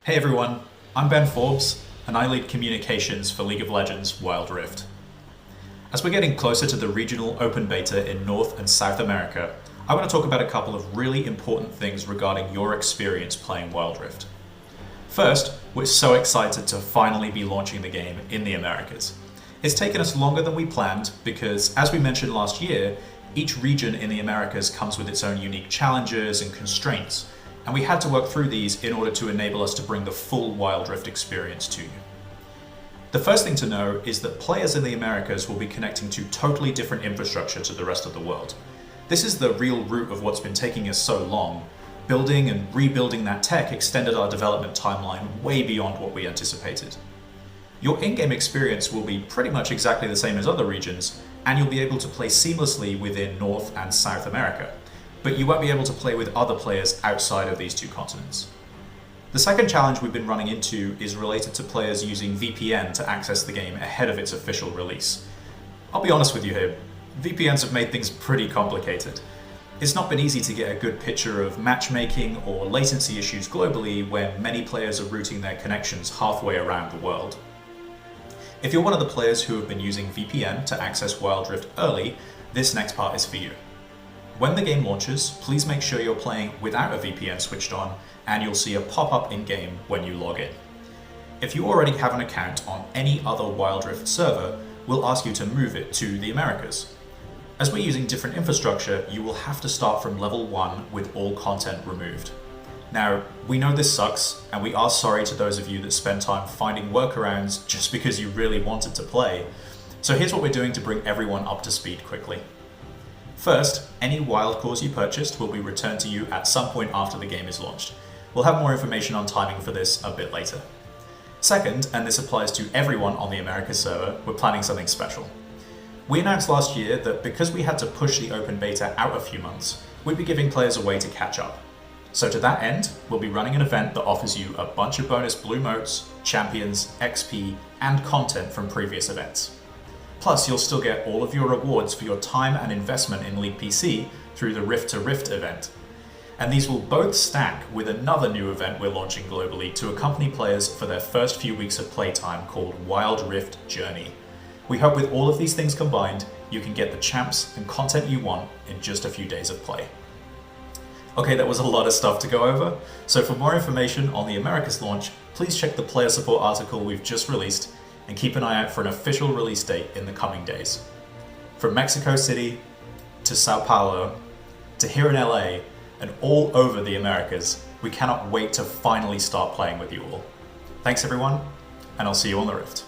Hey everyone, I'm Ben Forbes, and I lead communications for League of Legends Wild Rift. As we're getting closer to the regional open beta in North and South America, I want to talk about a couple of really important things regarding your experience playing Wild Rift. First, we're so excited to finally be launching the game in the Americas. It's taken us longer than we planned because, as we mentioned last year, each region in the Americas comes with its own unique challenges and constraints, and we had to work through these in order to enable us to bring the full Wild Rift experience to you. The first thing to know is that players in the Americas will be connecting to totally different infrastructure to the rest of the world. This is the real root of what's been taking us so long. Building and rebuilding that tech extended our development timeline way beyond what we anticipated. Your in-game experience will be pretty much exactly the same as other regions, and you'll be able to play seamlessly within North and South America, but you won't be able to play with other players outside of these two continents. The second challenge we've been running into is related to players using VPN to access the game ahead of its official release. I'll be honest with you here, VPNs have made things pretty complicated. It's not been easy to get a good picture of matchmaking or latency issues globally when many players are routing their connections halfway around the world. If you're one of the players who have been using VPN to access Wild Rift early, this next part is for you. When the game launches, please make sure you're playing without a VPN switched on, and you'll see a pop-up in-game when you log in. If you already have an account on any other Wild Rift server, we'll ask you to move it to the Americas. As we're using different infrastructure, you will have to start from level 1 with all content removed. Now, we know this sucks, and we are sorry to those of you that spend time finding workarounds just because you really wanted to play. So here's what we're doing to bring everyone up to speed quickly. First, any wild cores you purchased will be returned to you at some point after the game is launched. We'll have more information on timing for this a bit later. Second, and this applies to everyone on the Americas server, we're planning something special. We announced last year that because we had to push the open beta out a few months, we'd be giving players a way to catch up. So to that end, we'll be running an event that offers you a bunch of bonus blue motes, champions, XP, and content from previous events. Plus, you'll still get all of your rewards for your time and investment in League PC through the Rift to Rift event. And these will both stack with another new event we're launching globally to accompany players for their first few weeks of playtime called Wild Rift Journey. We hope with all of these things combined, you can get the champs and content you want in just a few days of play. Okay, that was a lot of stuff to go over, so for more information on the Americas launch, please check the player support article we've just released and keep an eye out for an official release date in the coming days. From Mexico City, to Sao Paulo, to here in LA, and all over the Americas, we cannot wait to finally start playing with you all. Thanks everyone, and I'll see you on the Rift.